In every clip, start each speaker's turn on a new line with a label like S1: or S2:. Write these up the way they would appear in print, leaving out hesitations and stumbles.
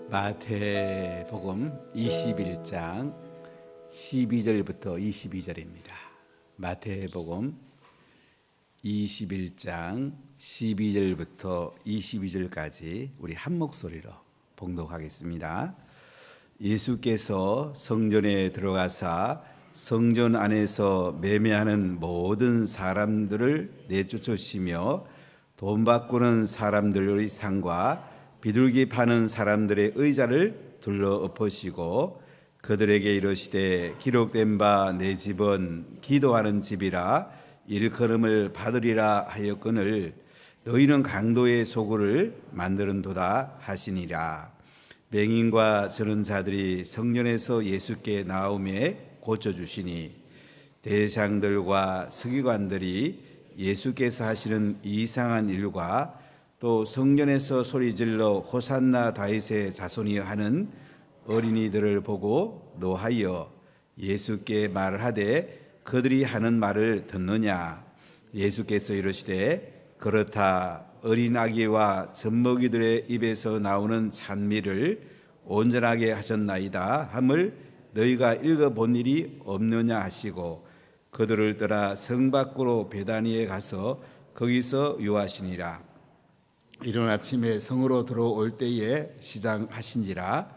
S1: 마태복음 21장 12절부터 22절입니다. 마태복음 21장 12절부터 22절까지 우리 한 목소리로 봉독하겠습니다. 예수께서 성전에 들어가사 성전 안에서 매매하는 모든 사람들을 내쫓으시며 돈 바꾸는 사람들의 상과 비둘기 파는 사람들의 의자를 둘러 엎으시고 그들에게 이르시되 기록된 바 내 집은 기도하는 집이라 일컬음을 받으리라 하였거늘 너희는 강도의 소굴을 만드는도다 하시니라. 맹인과 저런 자들이 성전에서 예수께 나오매 고쳐주시니 대장들과 서기관들이 예수께서 하시는 이상한 일과 또 성전에서 소리질러 호산나 다윗의 자손이여 하는 어린이들을 보고 노하여 예수께 말하되 그들이 하는 말을 듣느냐. 예수께서 이르시되 그렇다. 어린 아기와 젖먹이들의 입에서 나오는 찬미를 온전하게 하셨나이다 함을 너희가 읽어본 일이 없느냐 하시고 그들을 떠나 성 밖으로 베다니에 가서 거기서 유하시니라. 이른 아침에 성으로 들어올 때에 시장하신지라.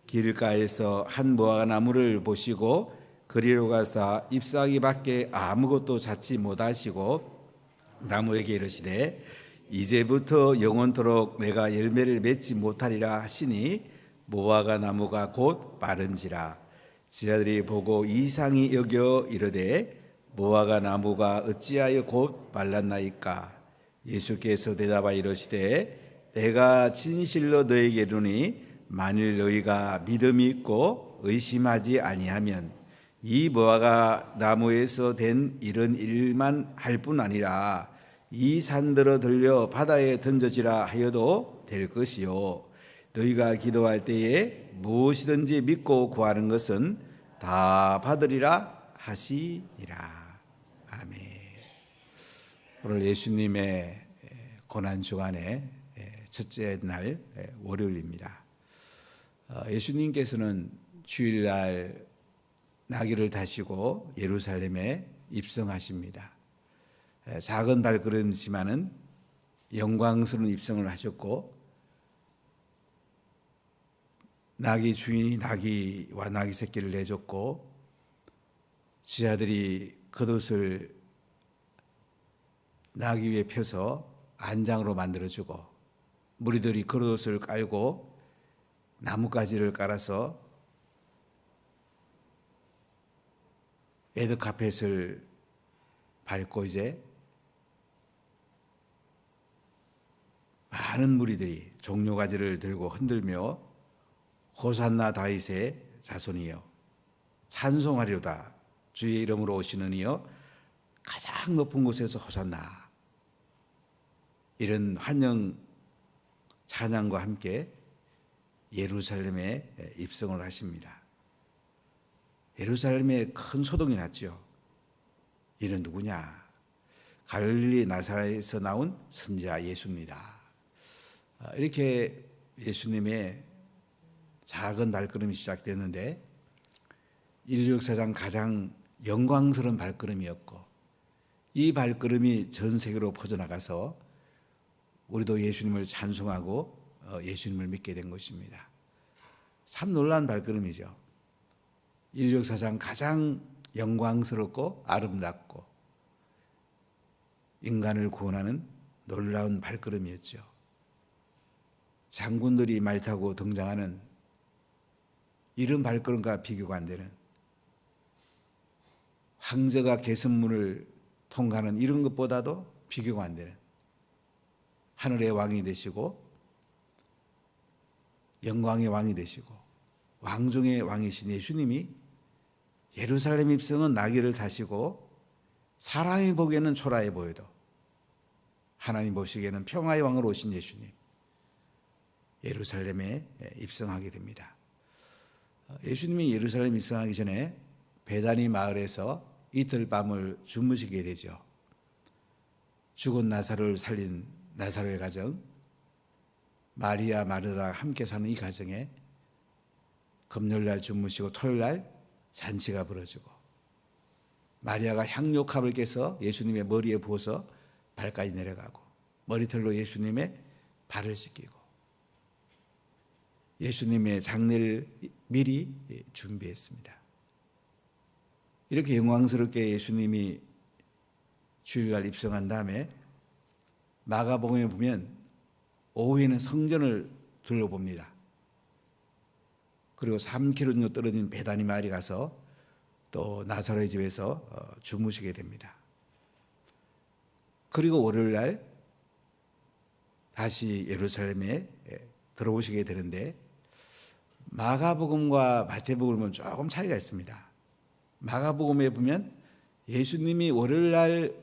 S1: 길가에서 한 무화과나무를 보시고 그리로 가서 잎사귀 밖에 아무것도 찾지 못하시고 나무에게 이르시되 이제부터 영원토록 내가 열매를 맺지 못하리라 하시니 무화과나무가 곧 마른지라. 지하들이 보고 이상히 여겨 이르되 무화과나무가 어찌하여 곧 말랐나이까. 예수께서 대답하여 이르시되 내가 진실로 너에게 이르노니 만일 너희가 믿음이 있고 의심하지 아니하면 이 무화과 나무에서 된 이런 일만 할 뿐 아니라 이 산들어 들려 바다에 던져지라 하여도 될 것이요 너희가 기도할 때에 무엇이든지 믿고 구하는 것은 다 받으리라 하시니라. 아멘. 오늘 예수님의 고난주간의 첫째 날 월요일입니다. 예수님께서는 주일날 나귀를 타시고 예루살렘에 입성하십니다. 작은 발걸음이지만은 영광스러운 입성을 하셨고 나귀 주인이 나귀와 나귀 새끼를 내줬고 지하들이 겉옷을 나귀 위에 펴서 안장으로 만들어주고 무리들이 겉옷을 깔고 나뭇가지를 깔아서 레드카펫을 밟고 이제 많은 무리들이 종려가지를 들고 흔들며 호산나 다윗의 자손이여 찬송하리로다 주의 이름으로 오시는 이여 가장 높은 곳에서 호산나 이런 환영 찬양과 함께 예루살렘에 입성을 하십니다. 예루살렘에 큰 소동이 났죠. 이는 누구냐? 갈릴리 나사렛에서 나온 선지자 예수입니다. 이렇게 예수님의 작은 발걸음이 시작됐는데 인류 역사상 가장 영광스러운 발걸음이었고 이 발걸음이 전 세계로 퍼져나가서 우리도 예수님을 찬송하고 예수님을 믿게 된 것입니다. 참 놀라운 발걸음이죠. 인류 역사상 가장 영광스럽고 아름답고 인간을 구원하는 놀라운 발걸음이었죠. 장군들이 말 타고 등장하는 이런 발걸음과 비교가 안 되는 황제가 개선문을 통과하는 이런 것보다도 비교가 안 되는 하늘의 왕이 되시고 영광의 왕이 되시고 왕중의 왕이신 예수님이 예루살렘 입성은 나귀를 타시고 사람이 보기에는 초라해 보여도 하나님 보시기에는 평화의 왕으로 오신 예수님 예루살렘에 입성하게 됩니다. 예수님이 예루살렘 입성하기 전에 베다니 마을에서 이틀 밤을 주무시게 되죠. 죽은 나사로를 살린 나사로의 가정 마리아 마르다가 함께 사는 이 가정에 금요일날 주무시고 토요일날 잔치가 벌어지고 마리아가 향료컵을 깨서 예수님의 머리에 부어서 발까지 내려가고 머리털로 예수님의 발을 씻기고 예수님의 장례를 미리 준비했습니다. 이렇게 영광스럽게 예수님이 주일날 입성한 다음에 마가복음에 보면 오후에는 성전을 둘러봅니다. 그리고 3km 정도 떨어진 베다니 마을에 가서 또 나사로의 집에서 주무시게 됩니다. 그리고 월요일날 다시 예루살렘에 들어오시게 되는데 마가복음과 마태복음은 조금 차이가 있습니다. 마가복음에 보면 예수님이 월요일날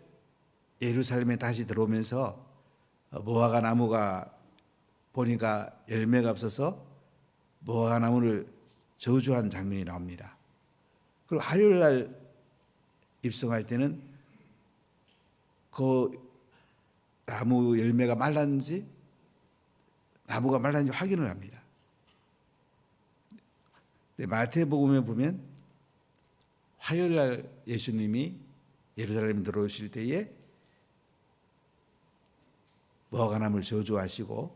S1: 예루살렘에 다시 들어오면서 무화과 나무가 보니까 열매가 없어서 무화과 나무를 저주한 장면이 나옵니다. 그리고 화요일날 입성할 때는 그 나무 열매가 말랐는지 나무가 말랐는지 확인을 합니다. 마태복음에 보면 화요일날 예수님이 예루살렘 들어오실 때에 무화과나무를 저주하시고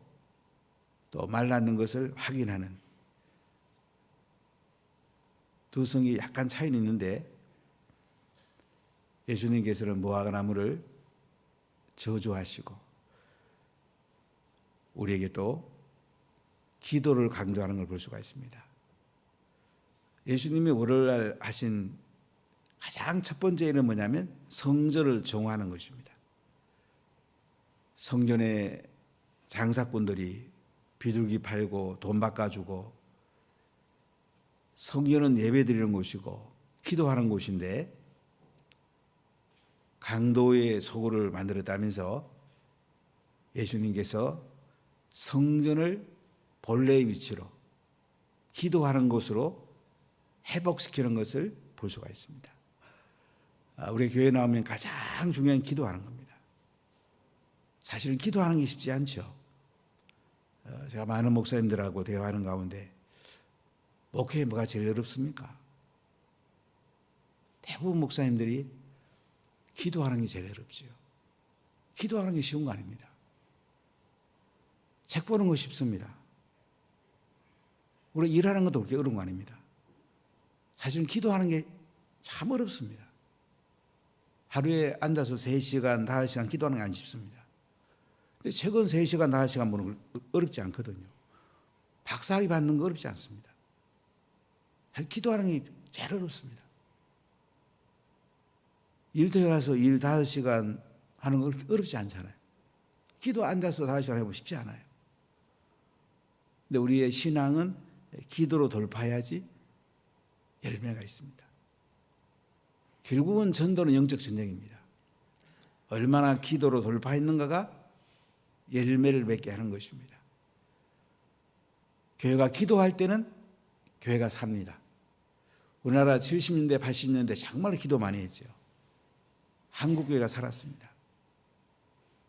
S1: 또 말랐는 것을 확인하는 두 성이 약간 차이는 있는데 예수님께서는 무화과나무를 저주하시고 우리에게 또 기도를 강조하는 걸 볼 수가 있습니다. 예수님이 월요일날 하신 가장 첫 번째 일은 뭐냐면 성전을 정화하는 것입니다. 성전에 장사꾼들이 비둘기 팔고 돈 바꿔주고 성전은 예배드리는 곳이고 기도하는 곳인데 강도의 소굴을 만들었다면서 예수님께서 성전을 본래의 위치로 기도하는 곳으로 회복시키는 것을 볼 수가 있습니다. 우리 교회 나오면 가장 중요한 기도하는 겁니다. 사실은 기도하는 게 쉽지 않죠. 제가 많은 목사님들하고 대화하는 가운데 목회에 뭐가 제일 어렵습니까? 대부분 목사님들이 기도하는 게 제일 어렵지요. 기도하는 게 쉬운 거 아닙니다. 책 보는 거 쉽습니다. 우리 일하는 것도 그렇게 어려운 거 아닙니다. 사실은 기도하는 게 참 어렵습니다. 하루에 앉아서 3시간, 5시간 기도하는 게 안 쉽습니다. 근데 최근 3시간, 5시간 보는 거 어렵지 않거든요. 박사학위 받는 거 어렵지 않습니다. 기도하는 게 제일 어렵습니다. 일터에 가서 일 5시간 하는 거 어렵지 않잖아요. 기도 앉아서 5시간 해보면 쉽지 않아요. 근데 우리의 신앙은 기도로 돌파해야지 열매가 있습니다. 결국은 전도는 영적 전쟁입니다. 얼마나 기도로 돌파했는가가 열매를 맺게 하는 것입니다. 교회가 기도할 때는 교회가 삽니다. 우리나라 70년대, 80년대 정말 기도 많이 했죠. 한국교회가 살았습니다.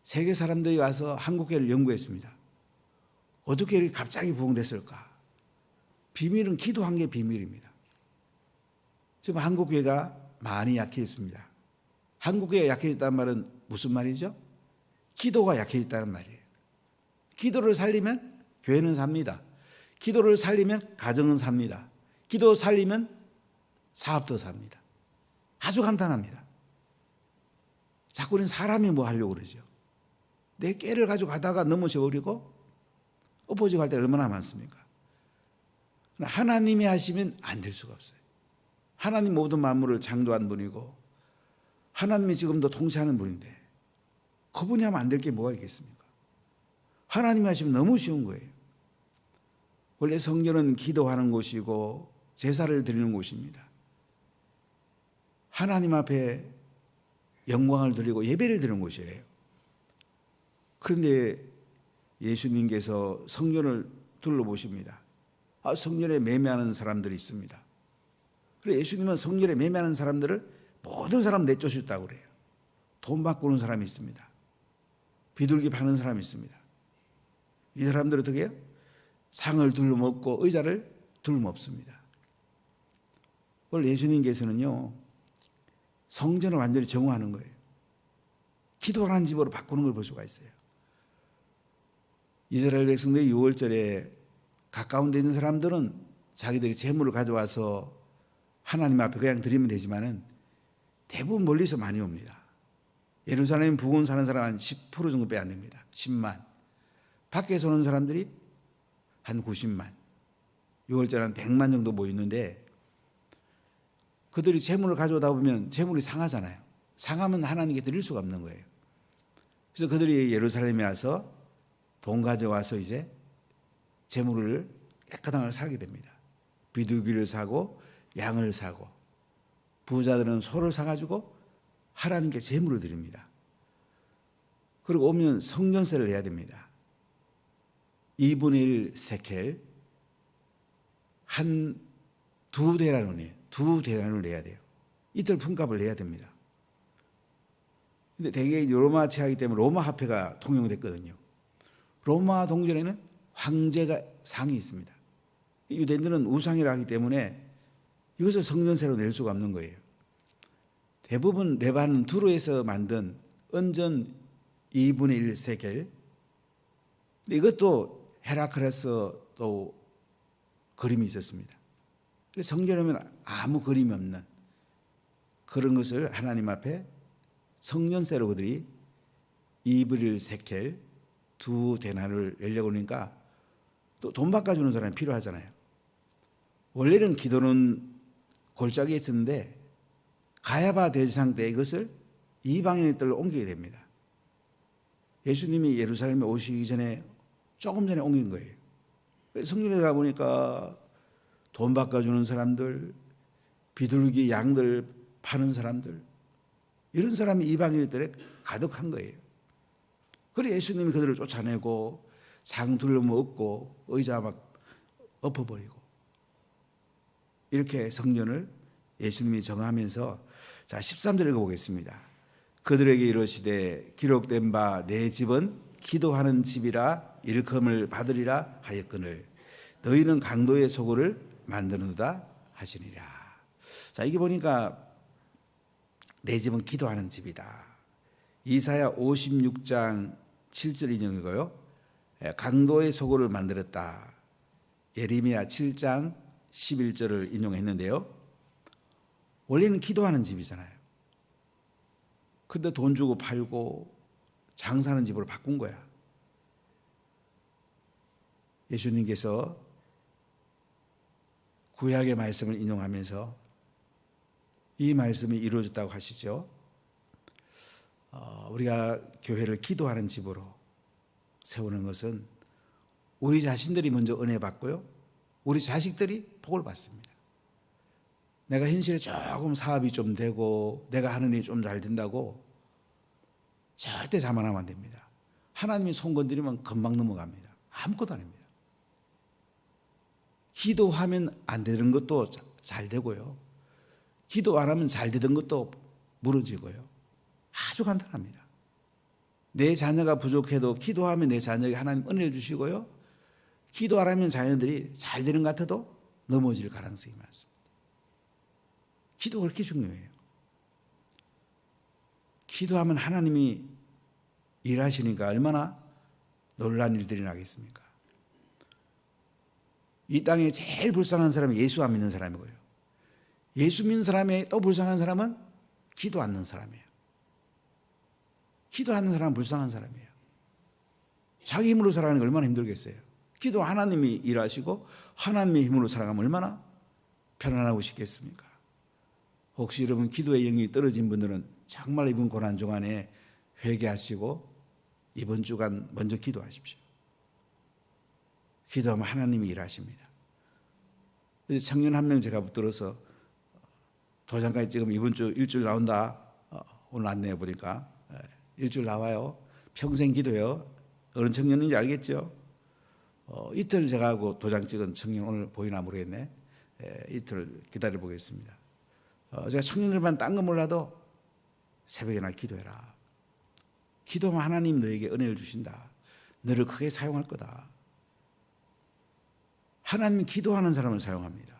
S1: 세계 사람들이 와서 한국교회를 연구했습니다. 어떻게 이렇게 갑자기 부흥됐을까? 비밀은 기도한 게 비밀입니다. 지금 한국교회가 많이 약해졌습니다. 한국교회가 약해졌다는 말은 무슨 말이죠? 기도가 약해졌다는 말이에요. 기도를 살리면 교회는 삽니다. 기도를 살리면 가정은 삽니다. 기도 살리면 사업도 삽니다. 아주 간단합니다. 자꾸 우리는 사람이 뭐 하려고 그러죠. 내 깨를 가지고 가다가 넘어져 버리고 엎어지고 할 때 얼마나 많습니까? 하나님이 하시면 안 될 수가 없어요. 하나님 모든 만물을 창조한 분이고 하나님이 지금도 통치하는 분인데 그분이 하면 안 될 게 뭐가 있겠습니까? 하나님이 하시면 너무 쉬운 거예요. 원래 성전은 기도하는 곳이고 제사를 드리는 곳입니다. 하나님 앞에 영광을 드리고 예배를 드리는 곳이에요. 그런데 예수님께서 성전을 둘러보십니다. 성전에 매매하는 사람들이 있습니다. 그래서 예수님은 성전에 매매하는 사람들을 모든 사람 내쫓으셨다고 그래요. 돈 바꾸는 사람이 있습니다. 비둘기 파는 사람이 있습니다. 이 사람들은 어떻게 해요? 상을 둘러먹고 의자를 둘러먹습니다. 오늘 예수님께서는요, 성전을 완전히 정화하는 거예요. 기도하는 집으로 바꾸는 걸 볼 수가 있어요. 이스라엘 백성들이 6월절에 가까운 데 있는 사람들은 자기들이 재물을 가져와서 하나님 앞에 그냥 드리면 되지만은 대부분 멀리서 많이 옵니다. 예루살렘 부근 사는 사람 한 10% 정도밖에 안 됩니다. 10만. 밖에서 오는 사람들이 한 90만. 6월절 한 100만 정도 모이는데 그들이 재물을 가져오다 보면 재물이 상하잖아요. 상하면 하나님께 드릴 수가 없는 거예요. 그래서 그들이 예루살렘에 와서 돈 가져와서 이제 재물을 깨끗한 걸 사게 됩니다. 비둘기를 사고 양을 사고 부자들은 소를 사가지고 하나님께 재물을 드립니다. 그리고 오면 성전세를 내야 됩니다. 2분의 1 세켈 한 두 데나리온이에요. 두 데나리온을 내야 돼요. 이틀 품값을 내야 됩니다. 근데 대개 로마 제하기 때문에 로마 화폐가 통용됐거든요. 로마 동전에는 황제가 상이 있습니다. 유대인들은 우상이라 하기 때문에 이것을 성전세로 낼 수가 없는 거예요. 대부분 레바논 두루에서 만든 은전 2분의 1 세켈. 이것도 헤라클레스 또 그림이 있었습니다. 그래서 성전에 오면 아무 그림이 없는 그런 것을 하나님 앞에 성전세로 그들이 2분의 1 세켈 두 데나리온을 내려고 하니까 또 돈 바꿔주는 사람이 필요하잖아요. 원래는 기도는 골짜기에 있었는데 가야바 대제사장 때 이것을 이방인의 뜰로 옮기게 됩니다. 예수님이 예루살렘에 오시기 전에 조금 전에 옮긴 거예요. 성전에 가보니까 돈 바꿔주는 사람들, 비둘기 양들 파는 사람들, 이런 사람이 이방인의 뜰에 가득한 거예요. 그래서 예수님이 그들을 쫓아내고 상 둘러먹고 의자 막 엎어버리고 이렇게 성전을 예수님이 정하면서 자 13절 읽어보겠습니다. 그들에게 이르시되 기록된 바 내 집은 기도하는 집이라 일컬음을 받으리라 하였거늘 너희는 강도의 소굴을 만드는도다 하시니라. 자 이게 보니까 내 집은 기도하는 집이다. 이사야 56장 7절 인용이고요. 강도의 소굴을 만들었다. 예레미야 7장 11절을 인용했는데요. 원래는 기도하는 집이잖아요. 근데 돈 주고 팔고 장사하는 집으로 바꾼 거야. 예수님께서 구약의 말씀을 인용하면서 이 말씀이 이루어졌다고 하시죠. 우리가 교회를 기도하는 집으로 세우는 것은 우리 자신들이 먼저 은혜 받고요. 우리 자식들이 복을 받습니다. 내가 현실에 조금 사업이 좀 되고 내가 하는 일이 좀 잘 된다고 절대 자만하면 안 됩니다. 하나님이 손 건드리면 금방 넘어갑니다. 아무것도 아닙니다. 기도하면 안 되는 것도 잘 되고요. 기도 안 하면 잘 되던 것도 무너지고요. 아주 간단합니다. 내 자녀가 부족해도 기도하면 내 자녀에게 하나님 은혜를 주시고요. 기도 안 하면 자녀들이 잘 되는 것 같아도 넘어질 가능성이 많습니다. 기도가 그렇게 중요해요. 기도하면 하나님이 일하시니까 얼마나 놀라운 일들이 나겠습니까? 이 땅에 제일 불쌍한 사람이 예수 안 믿는 사람이고요. 예수 믿는 사람이 또 불쌍한 사람은 기도 않는 사람이에요. 기도하는 사람은 불쌍한 사람이에요. 자기 힘으로 살아가는 게 얼마나 힘들겠어요. 기도 하나님이 일하시고 하나님의 힘으로 살아가면 얼마나 편안하고 싶겠습니까? 혹시 여러분 기도의 영이 떨어진 분들은 정말 이번 고난 중간에 회개하시고 이번 주간 먼저 기도하십시오. 기도하면 하나님이 일하십니다. 청년 한 명 제가 붙들어서 도장까지 찍으면 이번 주 일주일 나온다. 오늘 안내해 보니까 일주일 나와요. 평생 기도요. 어느 청년인지 알겠죠? 이틀 제가 하고 도장 찍은 청년 오늘 보이나 모르겠네. 이틀 기다려 보겠습니다. 제가 청년들만 딴 거 몰라도 새벽에나 기도해라. 기도하면 하나님 너에게 은혜를 주신다. 너를 크게 사용할 거다. 하나님은 기도하는 사람을 사용합니다.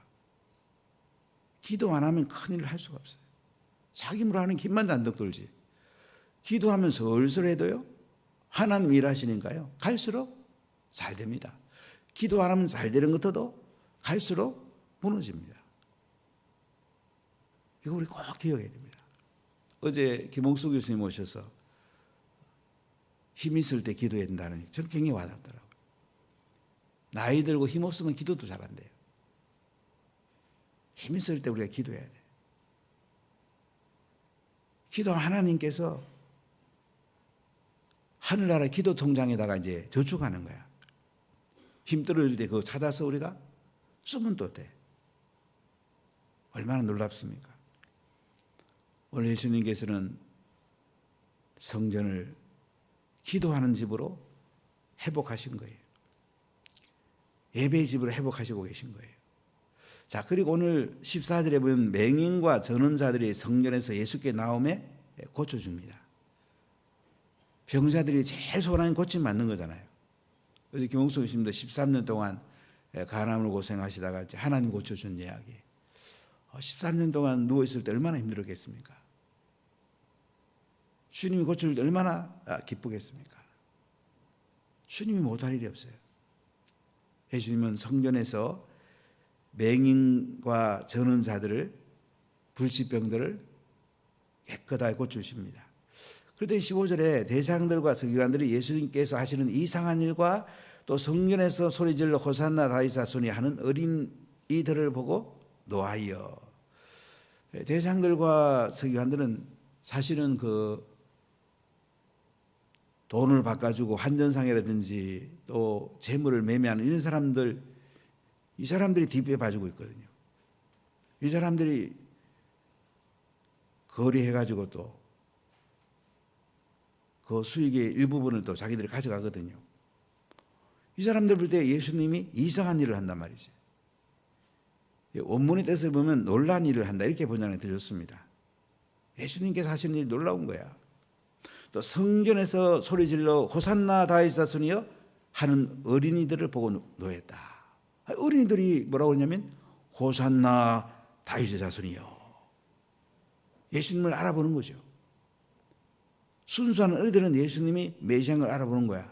S1: 기도 안 하면 큰일을 할 수가 없어요. 자기 힘으로 하는 김만 잔뜩 돌지. 기도하면 설설해도요, 하나님 일하시니까요, 갈수록 잘 됩니다. 기도 안 하면 잘 되는 것도 갈수록 무너집니다. 이거 우리 꼭 기억해야 됩니다. 어제 김홍수 교수님 오셔서 힘 있을 때 기도해야 된다는 전 굉장히 와닿더라고요. 나이 들고 힘 없으면 기도도 잘 안 돼요. 힘 있을 때 우리가 기도해야 돼요. 기도 하나님께서 하늘나라 기도 통장에다가 이제 저축하는 거야. 힘 떨어질 때 그거 찾아서 우리가 쓰면 또 돼. 얼마나 놀랍습니까? 오늘 예수님께서는 성전을 기도하는 집으로 회복하신 거예요. 예배의 집으로 회복하시고 계신 거예요. 자, 그리고 오늘 14절에 보면 맹인과 전원자들이 성전에서 예수께 나오매 고쳐줍니다. 병자들이 제일 소원하는 고침 맞는 거잖아요. 어제 김홍수 교수님도 13년 동안 간암으로 고생하시다가 하나님 고쳐준 이야기. 13년 동안 누워있을 때 얼마나 힘들었겠습니까? 주님이 고쳐줄 때 얼마나 기쁘겠습니까? 주님이 못할 일이 없어요. 예수님은 성전에서 맹인과 전원자들을, 불치병들을 깨끗하게 고쳐주십니다. 그런데 15절에 대장들과 서기관들이 예수님께서 하시는 이상한 일과 또 성전에서 소리질러 호산나 다윗 자손이 하는 어린이들을 보고 노하여. 대장들과 서기관들은 사실은 그 돈을 바꿔주고 환전상이라든지 또 재물을 매매하는 이런 사람들, 이 사람들이 뒷배 봐주고 있거든요. 이 사람들이 거래해가지고 또 그 수익의 일부분을 또 자기들이 가져가거든요. 이 사람들 볼 때 예수님이 이상한 일을 한단 말이죠. 원문의 뜻을 보면 놀란 일을 한다, 이렇게 번역해 드렸습니다. 예수님께서 하시는 일이 놀라운 거야. 또 성전에서 소리질러 호산나 다윗 자손이여 하는 어린이들을 보고 노했다. 어린이들이 뭐라고 하냐면 호산나 다윗의 자손이여. 예수님을 알아보는 거죠. 순수한 어린이들은 예수님이 메시아인 걸 알아보는 거야.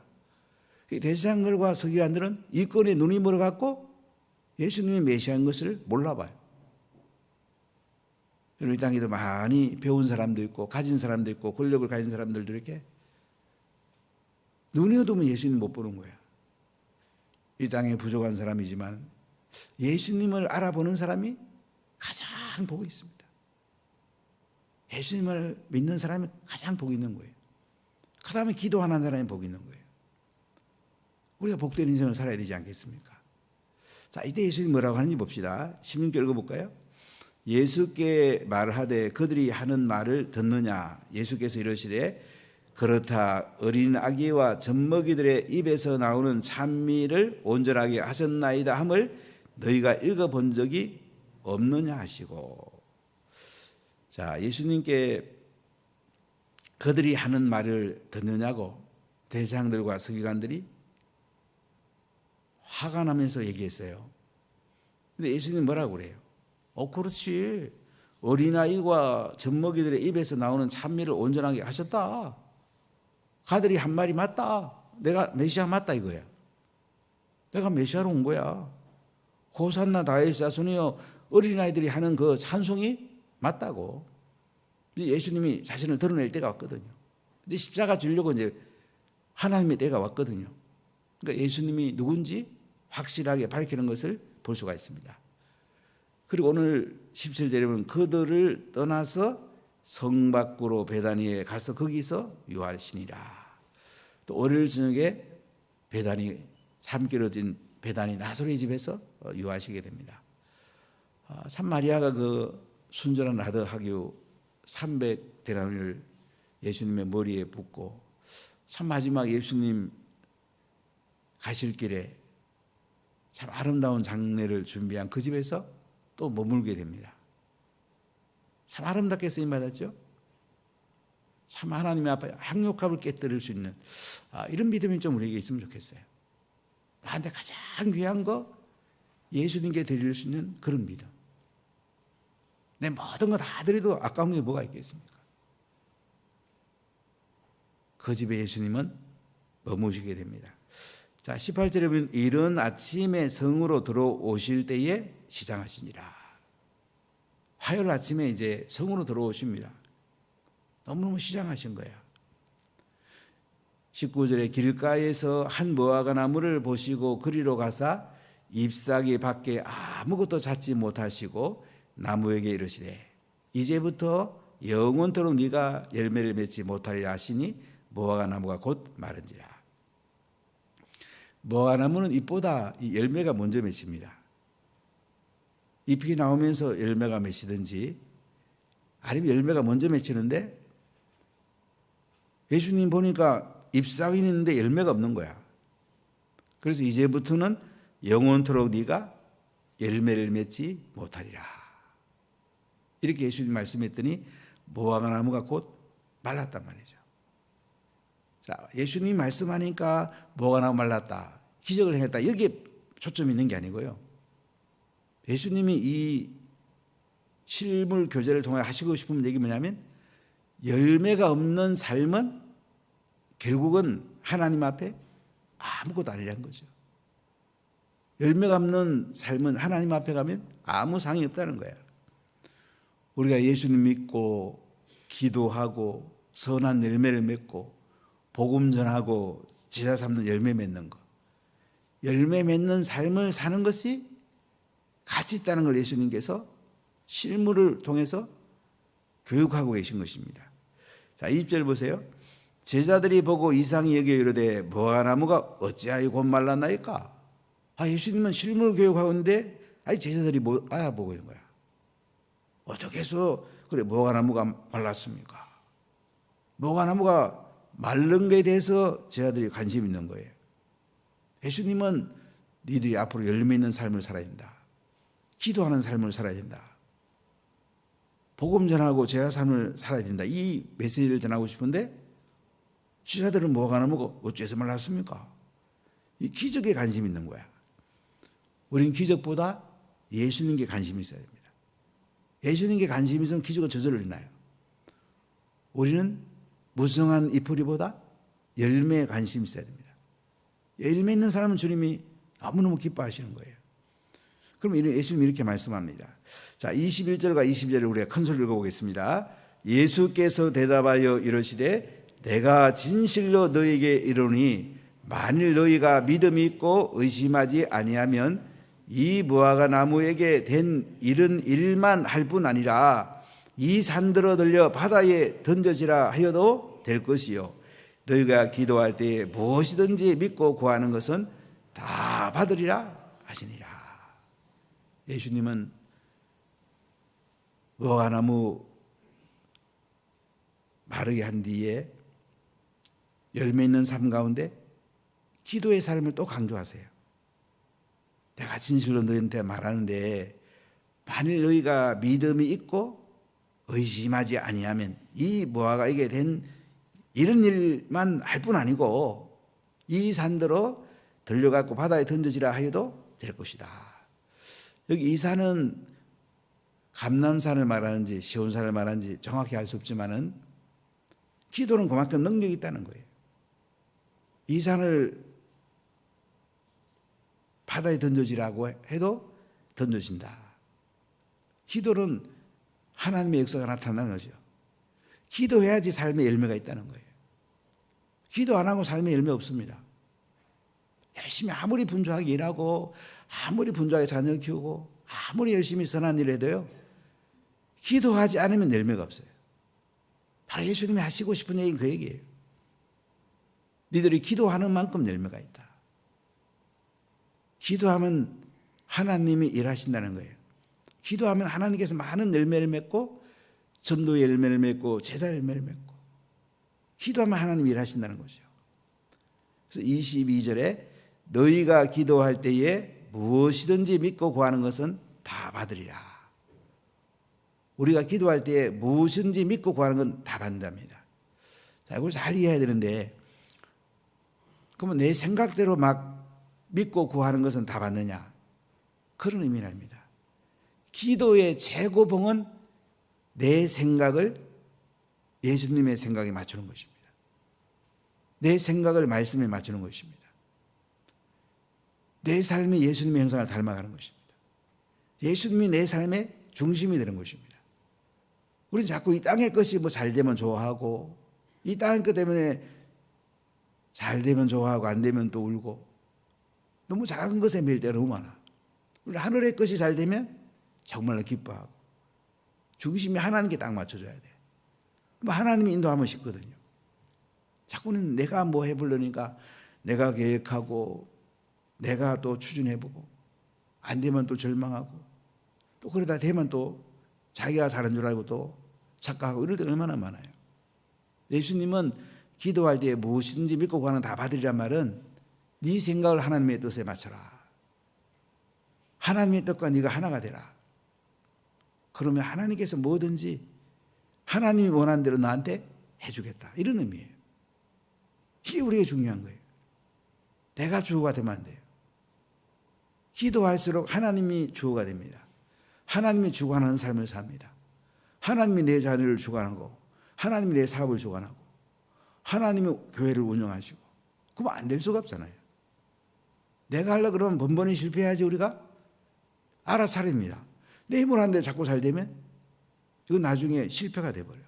S1: 대제사장들과 서기관들은 이 건에 눈이 멀어갖고 예수님이 메시아인 것을 몰라봐요. 이 땅에도 많이 배운 사람도 있고 가진 사람도 있고 권력을 가진 사람들도 이렇게 눈이 어두우면 예수님 못 보는 거야. 이 땅에 부족한 사람이지만 예수님을 알아보는 사람이 가장 복이 있습니다. 예수님을 믿는 사람이 가장 복이 있는 거예요. 그 다음에 기도하는 사람이 복이 있는 거예요. 우리가 복된 인생을 살아야 되지 않겠습니까? 자, 이때 예수님이 뭐라고 하는지 봅시다. 16절 읽어볼까요? 예수께 말하되 그들이 하는 말을 듣느냐. 예수께서 이러시되 그렇다. 어린 아기와 젖먹이들의 입에서 나오는 찬미를 온전하게 하셨나이다 함을 너희가 읽어본 적이 없느냐 하시고. 자, 예수님께 그들이 하는 말을 듣느냐고 대제사장들과 서기관들이 화가 나면서 얘기했어요. 근데 예수님 뭐라고 그래요? 그렇지. 어린아이와 젖먹이들의 입에서 나오는 찬미를 온전하게 하셨다. 가들이 한 말이 맞다. 내가 메시아 맞다 이거야. 내가 메시아로 온 거야. 호산나 다윗 자손이여. 어린아이들이 하는 그 찬송이 맞다고. 예수님이 자신을 드러낼 때가 왔거든요. 근데 십자가 지려고 이제 하나님의 때가 왔거든요. 그러니까 예수님이 누군지 확실하게 밝히는 것을 볼 수가 있습니다. 그리고 오늘 17절에 보면 그들을 떠나서 성 밖으로 베다니에 가서 거기서 유하시니라. 또 월요일 저녁에 베다니 산길어진 베다니 나사로의 집에서 유하시게 됩니다. 참 마리아가 그 순전한 라더 하교 300데나리온을 예수님의 머리에 붓고 참 마지막 예수님 가실 길에 참 아름다운 장례를 준비한 그 집에서 또 머물게 됩니다. 참 아름답게 쓰임받았죠. 참 하나님 앞에 학력합을 깨뜨릴 수 있는 이런 믿음이 좀 우리에게 있으면 좋겠어요. 나한테 가장 귀한 거 예수님께 드릴 수 있는 그런 믿음. 내 모든 거 다 드려도 아까운 게 뭐가 있겠습니까? 그 집에 예수님은 머무시게 됩니다. 자, 18절에 보면 이른 아침에 성으로 들어오실 때에 시장하시니라. 화요일 아침에 이제 성으로 들어오십니다. 너무너무 시장하신 거예요. 19절에 길가에서 한 무화과 나무를 보시고 그리로 가사 잎사귀 밖에 아무것도 찾지 못하시고 나무에게 이르시되 이제부터 영원토록 네가 열매를 맺지 못하리라 하시니 무화과 나무가 곧 마른지라. 무화과 나무는 잎보다 이 열매가 먼저 맺힙니다. 잎이 나오면서 열매가 맺히든지 아니면 열매가 먼저 맺히는데 예수님 보니까 잎사귀 있는데 열매가 없는 거야. 그래서 이제부터는 영원토록 네가 열매를 맺지 못하리라. 이렇게 예수님 말씀했더니 무화과 나무가 곧 말랐단 말이죠. 자, 예수님이 말씀하니까 무화과 나무 말랐다, 기적을 행했다, 여기에 초점이 있는 게 아니고요. 예수님이 이 실물 교제를 통해 하시고 싶은 얘기 뭐냐면 열매가 없는 삶은 결국은 하나님 앞에 아무것도 아니라는 거죠. 열매가 없는 삶은 하나님 앞에 가면 아무 상이 없다는 거예요. 우리가 예수님 믿고 기도하고 선한 열매를 맺고 복음 전하고 제자 삼는 열매 맺는 거, 열매 맺는 삶을 사는 것이 가치 있다는 걸 예수님께서 실물을 통해서 교육하고 계신 것입니다. 자, 20절 보세요. 제자들이 보고 이상히 여겨 이르되 무화과 나무가 어찌하여 곧 말랐나이까? 예수님은 실물 교육하고 있는데 제자들이 뭐 알아보고 있는 거야. 어떻게 해서 그래 무화과 나무가 말랐습니까? 무화과 나무가 마른 것에 대해서 제자들이 관심 있는 거예요. 예수님은 니들이 앞으로 열매 있는 삶을 살아야 된다. 기도하는 삶을 살아야 된다. 복음 전하고 제자 삶을 살아야 된다. 이 메시지를 전하고 싶은데 제자들은 무화과 나무가 어째서 말랐습니까? 이 기적에 관심이 있는 거야. 우리는 기적보다 예수님께 관심이 있어야 됩니다. 예수님께 관심이 있으면 기적은 저절로 일어나요. 우리는 무성한 이풀이보다 열매에 관심이 있어야 됩니다. 열매 있는 사람은 주님이 너무너무 기뻐하시는 거예요. 그럼 예수님이 이렇게 말씀합니다. 자, 21절과 22절을 우리가 큰 소리로 읽어보겠습니다. 예수께서 대답하여 이르시되 내가 진실로 너희에게 이르노니 만일 너희가 믿음이 있고 의심하지 아니하면 이 무화과 나무에게 된 이런 일만 할 뿐 아니라 이 산들어 들려 바다에 던져지라 하여도 될 것이요 너희가 기도할 때에 무엇이든지 믿고 구하는 것은 다 받으리라 하시니라. 예수님은 무화과 나무 마르게 한 뒤에 열매 있는 삶 가운데 기도의 삶을 또 강조하세요. 내가 진실로 너희한테 말하는데 만일 너희가 믿음이 있고 의심하지 아니하면 이 무화과에게 된 이런 일만 할 뿐 아니고 이 산들로 들려갖고 바다에 던져지라 하여도 될 것이다. 여기 이 산은 감람산을 말하는지 시온산을 말하는지 정확히 알 수 없지만은 기도는 그만큼 능력이 있다는 거예요. 이 산을 바다에 던져지라고 해도 던져진다. 기도는 하나님의 역사가 나타나는 거죠. 기도해야지 삶에 열매가 있다는 거예요. 기도 안 하고 삶에 열매 없습니다. 열심히 아무리 분주하게 일하고 아무리 분주하게 자녀 키우고 아무리 열심히 선한 일 해도요, 기도하지 않으면 열매가 없어요. 바로 예수님이 하시고 싶은 얘기는 그 얘기예요. 니들이 기도하는 만큼 열매가 있다. 기도하면 하나님이 일하신다는 거예요. 기도하면 하나님께서 많은 열매를 맺고 전도의 열매를 맺고 제자 열매를 맺고 기도하면 하나님이 일하신다는 거죠. 그래서 22절에 너희가 기도할 때에 무엇이든지 믿고 구하는 것은 다 받으리라. 우리가 기도할 때에 무엇이든지 믿고 구하는 건 다 받는답니다. 자, 이걸 잘 이해해야 되는데, 그러면 내 생각대로 막 믿고 구하는 것은 다 받느냐? 그런 의미는 아닙니다. 기도의 최고봉은 내 생각을 예수님의 생각에 맞추는 것입니다. 내 생각을 말씀에 맞추는 것입니다. 내 삶이 예수님의 형상을 닮아가는 것입니다. 예수님이 내 삶의 중심이 되는 것입니다. 우리는 자꾸 이 땅의 것이 뭐 잘 되면 좋아하고, 이 땅의 것 때문에 잘 되면 좋아하고 안 되면 또 울고, 너무 작은 것에 매일 때가 너무 많아. 우리 하늘의 것이 잘 되면 정말로 기뻐하고, 중심이 하나님께 딱 맞춰줘야 돼. 뭐 하나님이 인도하면 쉽거든요. 자꾸는 내가 뭐 해보려니까 내가 계획하고 내가 또 추진해보고 안 되면 또 절망하고 또 그러다 되면 또 자기가 잘한 줄 알고 또 착각하고 이럴 때 얼마나 많아요. 예수님은 기도할 때 무엇인지 믿고 구하는 다 받으리란 말은 네 생각을 하나님의 뜻에 맞춰라. 하나님의 뜻과 네가 하나가 되라. 그러면 하나님께서 뭐든지 하나님이 원하는 대로 나한테 해주겠다. 이런 의미예요. 이게 우리에게 중요한 거예요. 내가 주어가 되면 안 돼요. 기도할수록 하나님이 주어가 됩니다. 하나님이 주관하는 삶을 삽니다. 하나님이 내 자녀를 주관하고 하나님이 내 사업을 주관하고 하나님이 교회를 운영하시고 그러면 안 될 수가 없잖아요. 내가 하려고 그러면 번번이 실패해야지 우리가 알아서 차립니다. 내 힘으로 하는데 자꾸 잘 되면 이건 나중에 실패가 돼버려요.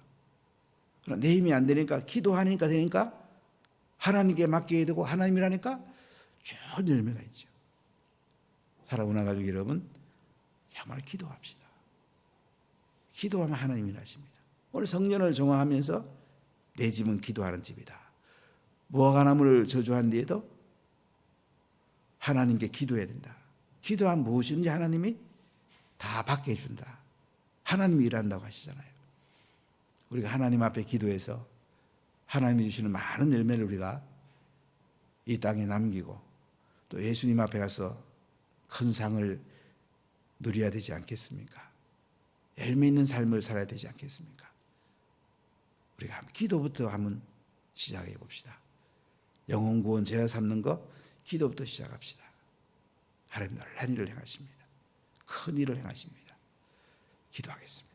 S1: 그러나 내 힘이 안 되니까 기도하니까 되니까 하나님께 맡기게 되고 하나님이라니까 좋은 열매가 있죠. 사랑하는 가족 여러분, 정말 기도합시다. 기도하면 하나님이 일하십니다. 오늘 성전을 정화하면서 내 집은 기도하는 집이다. 무화과나무를 저주한 뒤에도 하나님께 기도해야 된다. 기도하면 무엇인지 하나님이 다 받게 해준다. 하나님이 일한다고 하시잖아요. 우리가 하나님 앞에 기도해서 하나님이 주시는 많은 열매를 우리가 이 땅에 남기고 또 예수님 앞에 가서 큰 상을 누려야 되지 않겠습니까? 열매 있는 삶을 살아야 되지 않겠습니까? 우리가 기도부터 한번 시작해 봅시다. 영혼 구원 죄와 삼는 거 기도부터 시작합시다. 하나님 놀란 일을 행하십니다. 큰 일을 행하십니다. 기도하겠습니다.